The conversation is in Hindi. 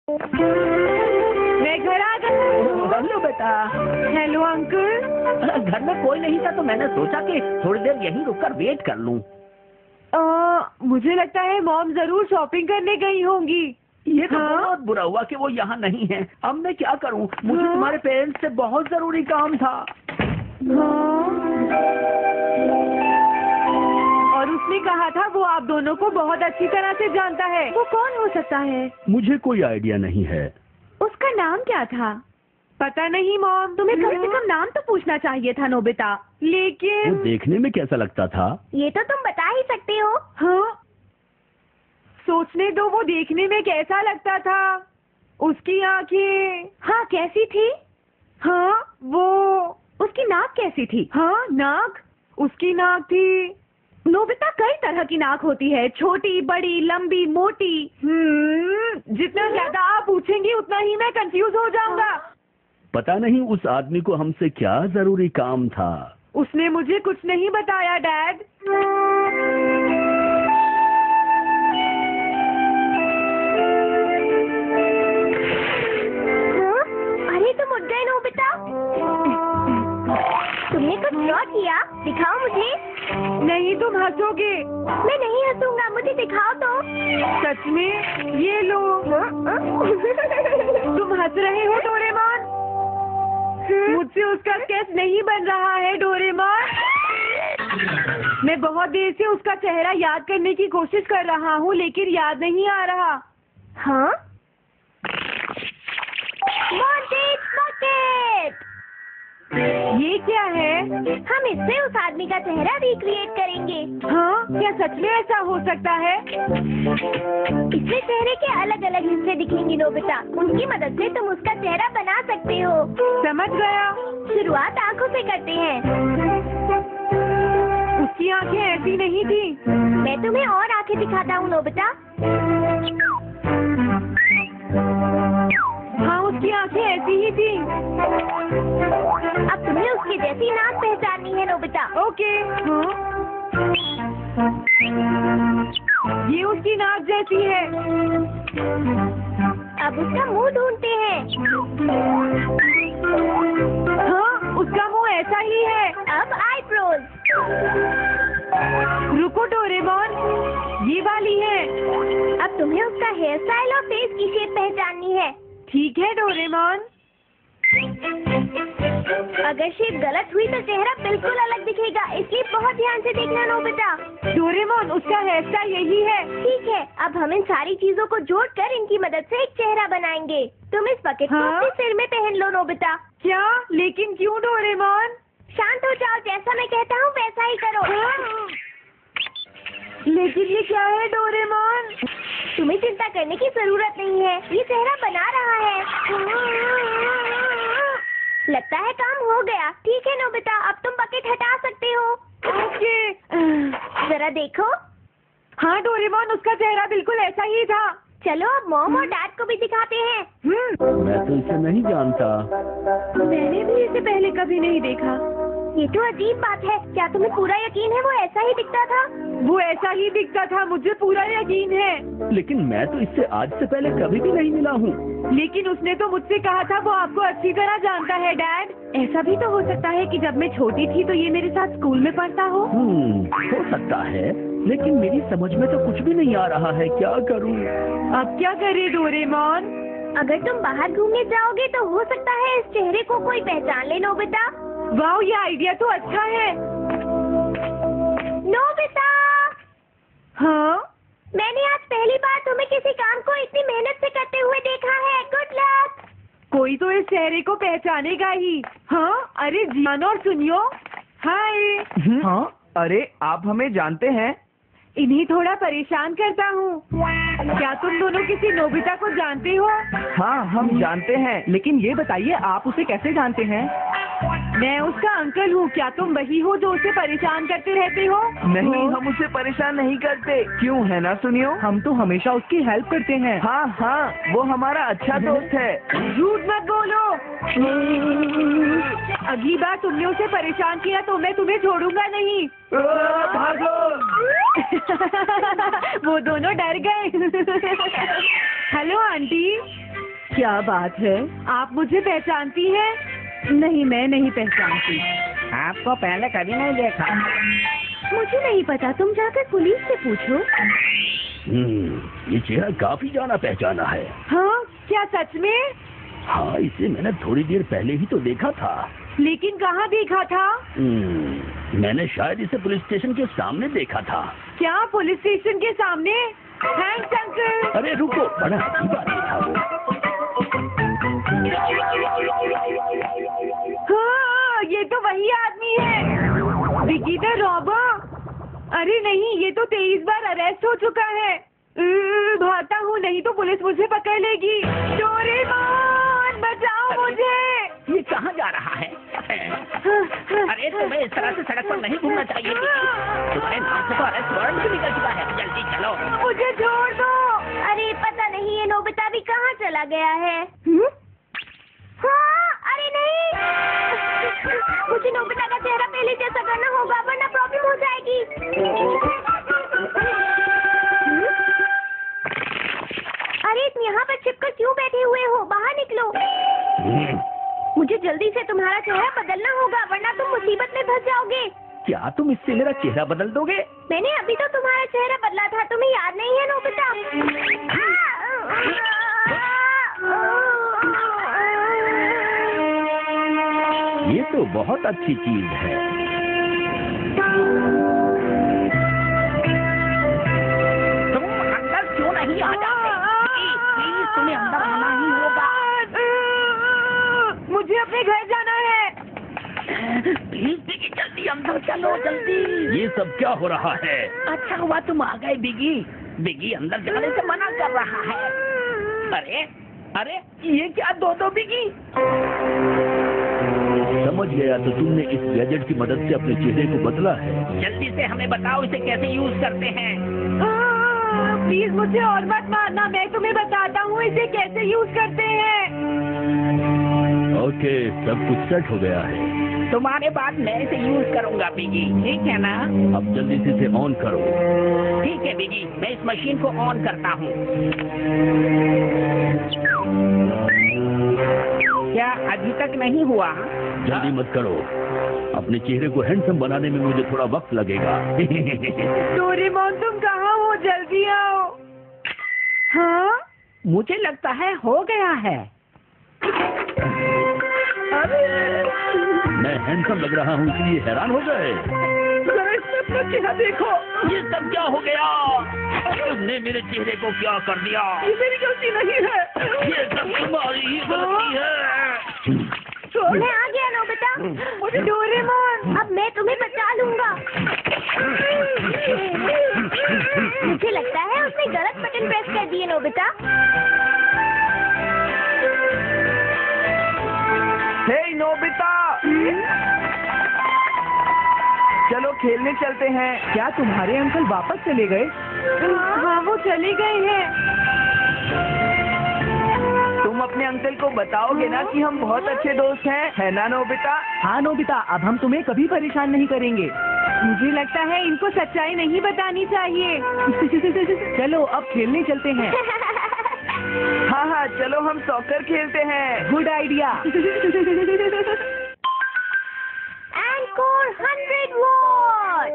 मैं घर आ गई। हेलो बेटा। Hello uncle. घर में कोई नहीं था तो मैंने सोचा कि थोड़ी देर यहीं रुककर वेट कर लूं। मुझे लगता है मॉम जरूर शॉपिंग करने गई होंगी। ये तो बहुत बुरा हुआ कि वो यहाँ नहीं है। अब मैं क्या करूं? मुझे तुम्हारे पेरेंट्स से बहुत जरूरी काम था। और उसने कहा था वो आप दोनों को बहुत अच्छी तरह से जानता है। वो कौन हो सकता है? मुझे कोई आइडिया नहीं है। उसका नाम क्या था? पता नहीं मॉम। तुम्हें कम से कम नाम तो पूछना चाहिए था नोबिता। लेकिन वो देखने में कैसा लगता था? ये तो तुम बता ही सकते हो। हाँ, सोचने दो। वो देखने में कैसा लगता था? उसकी आंखें। हाँ, कैसी थी? हाँ, वो उसकी नाक कैसी थी? हाँ, नाक। उसकी नाक थी। नोबिता, कई तरह की नाक होती है, छोटी, बड़ी, लंबी, मोटी। जितना ज्यादा आप पूछेंगी उतना ही मैं कंफ्यूज हो जाऊंगा। पता नहीं उस आदमी को हमसे क्या जरूरी काम था। उसने मुझे कुछ नहीं बताया डैड। अरे तुम उठ गए नोबिता। तुमने कुछ ड्रॉ किया? दिखाओ मुझे। नहीं, तुम हंसोगे। मैं नहीं हंसूंगा, मुझे दिखाओ तो। सच में? ये लो। तुम हंस रहे हो डोरेमोन? मुझसे उसका स्केच नहीं बन रहा है डोरेमोन। मैं बहुत देर से उसका चेहरा याद करने की कोशिश कर रहा हूँ लेकिन याद नहीं आ रहा। हाँ? Montage bucket. ये क्या है? हम इससे उस आदमी का चेहरा रिक्रिएट करेंगे। हाँ, क्या सच में ऐसा हो सकता है? इसमें चेहरे के अलग अलग हिस्से दिखेंगे नोबिता। उनकी मदद से तुम उसका चेहरा बना सकते हो। समझ गया। शुरुआत आंखों से करते हैं। उसकी आंखें ऐसी नहीं थी। मैं तुम्हें और आंखें दिखाता हूँ नोबिता। हाँ, उसकी आंखें ऐसी ही थी। अब तुम्हें उसकी जैसी नाक पहचाननी है नोबिता। ओके। हाँ? ये उसकी नाक जैसी है। अब उसका मुंह ढूंढते हैं। हाँ, उसका मुंह ऐसा ही है। अब आईब्रोज। रुको डोरेमोन, ये वाली है। अब तुम्हें उसका हेयर स्टाइल और फेस की शेप पहचाननी है। ठीक है डोरेमोन। अगर शेप गलत हुई तो चेहरा बिल्कुल अलग दिखेगा, इसलिए बहुत ध्यान से देखना नोबिता। डोरेमोन, उसका हेयर स्टाइल यही है। ठीक है, अब हम इन सारी चीजों को जोड़कर इनकी मदद से एक चेहरा बनाएंगे। तुम इस बकेट को अपने सिर में पहन लो नोबिता। क्या? लेकिन क्यों डोरेमोन? शांत हो जाओ, जैसा मैं कहता हूँ वैसा ही करो। लेकिन ये क्या है डोरेमोन? तुम्हें चिंता करने की जरूरत नहीं है, ये चेहरा बना रहा है। लगता है काम हो गया। ठीक है नोबिता, अब तुम बकेट हटा सकते हो। ओके। जरा देखो। हाँ डोरेमोन, उसका चेहरा बिल्कुल ऐसा ही था। चलो अब मॉम और डैड को भी दिखाते हैं। मैं तो इसे नहीं जानता। मैंने भी इसे पहले कभी नहीं देखा। ये तो अजीब बात है। क्या तुम्हें पूरा यकीन है वो ऐसा ही दिखता था? वो ऐसा ही दिखता था, मुझे पूरा यकीन है। लेकिन मैं तो इससे आज से पहले कभी भी नहीं मिला हूँ। लेकिन उसने तो मुझसे कहा था वो आपको अच्छी तरह जानता है डैड। ऐसा भी तो हो सकता है कि जब मैं छोटी थी तो ये मेरे साथ स्कूल में पढ़ता हो। हो सकता है, लेकिन मेरी समझ में तो कुछ भी नहीं आ रहा है। क्या करूँ? अब क्या करे डोरेमोन? अगर तुम बाहर घूमने जाओगे तो हो सकता है इस चेहरे को कोई पहचान ले नोबिता। वाह, ये आइडिया तो अच्छा है। नोबिता! हाँ? मैंने आज पहली बार तुम्हें किसी काम को इतनी मेहनत से करते हुए देखा है। Good luck. कोई तो इस चेहरे को पहचानेगा ही। हाँ? अरे जियान और सुनियो। हाय। हाँ? अरे आप हमें जानते हैं? इन्हीं थोड़ा परेशान करता हूँ। क्या तुम दोनों किसी नोबिता को जानते हो? हाँ, हम जानते हैं, लेकिन ये बताइए आप उसे कैसे जानते हैं? मैं उसका अंकल हूँ। क्या तुम वही हो जो उसे परेशान करते रहते हो? नहीं, हम उसे परेशान नहीं करते। क्यों, है ना सुनियो? हम तो हमेशा उसकी हेल्प करते हैं। हाँ हाँ, वो हमारा अच्छा दोस्त है। झूठ मत बोलो। अगली बार तुमने उसे परेशान किया तो मैं तुम्हें छोड़ूंगा नहीं। भागो। वो दोनों डर गए। Hello aunty. क्या बात है, आप मुझे पहचानती हैं? नहीं, मैं नहीं पहचानती। आपको पहले कभी नहीं देखा। मुझे नहीं पता, तुम जाकर पुलिस से पूछो। ये चेहरा काफी जाना पहचाना है। हाँ, क्या सच में? हाँ, इसे मैंने थोड़ी देर पहले ही तो देखा था। लेकिन कहाँ देखा था? मैंने शायद इसे पुलिस स्टेशन के सामने देखा था। क्या पुलिस स्टेशन के सामने? Thanks uncle. अरे रुको, बड़ा अजीब आदमी था वो। हाँ, ये तो वही आदमी है, विकी द रॉबर। अरे नहीं, ये तो 23 बार अरेस्ट हो चुका है। भागता हूँ, नहीं तो पुलिस मुझे पकड़ लेगी। डोरेमोन, बचाओ मुझे। ये कहाँ जा रहा है? अरे तुम्हें इस तरह से सड़क पर नहीं घूमना चाहिए। तुम्हारे नाम से तो अरेस्ट वारंट भी निकल चुका है। जल्दी चलो। मुझे छोड़ दो। अरे पता नहीं ये नोबिता भी कहाँ चला गया है। हाँ, अरे नहीं, मुझे नोबिता का चेहरा पहले जैसा करना होगा वरना प्रॉब्लम हो जाएगी। अरे तुम यहाँ पर छिपकर क्यों बैठे हुए हो? बाहर निकलो। मुझे जल्दी से तुम्हारा चेहरा बदलना होगा वरना तुम मुसीबत में फंस जाओगे। क्या तुम इससे मेरा चेहरा बदल दोगे? मैंने अभी तो तुम्हारा चेहरा बदला था, तुम्हें याद नहीं है नोबिता? ये तो बहुत अच्छी चीज है। तुम अंदर क्यों नहीं आ जाते? प्लीज, तुम्हें अंदर आना ही होगा। मुझे अपने घर जाना है। प्लीज बिगी, जल्दी अंदर चलो, जल्दी। ये सब क्या हो रहा है? अच्छा हुआ तुम आ गए बिगी। बिगी अंदर जाने से मना कर रहा है। अरे अरे, ये क्या दो बिगी? समझ गया, तो तुमने इस गैजेट की मदद से अपने चेहरे को बदला है। जल्दी से हमें बताओ इसे कैसे यूज करते हैं। प्लीज मुझे और मत मारना, मैं तुम्हें बताता हूँ इसे कैसे यूज करते हैं। ओके, सब कुछ सेट हो गया है। तुम्हारे बाद मैं इसे यूज करूंगा बिगी, ठीक है ना? अब जल्दी से इसे ऑन करो। ठीक है बिगी, मैं इस मशीन को ऑन करता हूँ। क्या अभी तक नहीं हुआ? जल्दी मत करो, अपने चेहरे को हैंडसम बनाने में मुझे थोड़ा वक्त लगेगा। डोरेमोन, तुम कहाँ हो? जल्दी आओ। हाँ, मुझे लगता है हो गया है। अरे, मैं हैंडसम लग रहा हूँ इसलिए हैरान हो गए। जरा इसमें अपना चेहरा देखो। ये सब क्या हो गया? तुमने मेरे चेहरे को क्या कर दिया? ये मेरी गलती नहीं है, ये सब तुम्हारी ही गलती है। मैं आ गया नोबिता। मुझे डोरेमोन, अब मैं तुम्हें बचा लूंगा। मुझे लगता है उसने गलत बटन प्रेस कर दिए नोबिता। हे नोबिता, चलो खेलने चलते हैं। क्या तुम्हारे अंकल वापस चले गए? हाँ, वो चले गए हैं। तुम अपने अंकल को बताओगे ना कि हम बहुत अच्छे दोस्त हैं, है ना नोबिता? हाँ नोबिता, अब हम तुम्हें कभी परेशान नहीं करेंगे। मुझे लगता है इनको सच्चाई नहीं बतानी चाहिए। चलो अब खेलने चलते हैं। हाँ हाँ, चलो हम सॉकर खेलते हैं। Good idea. Anchor 100 what.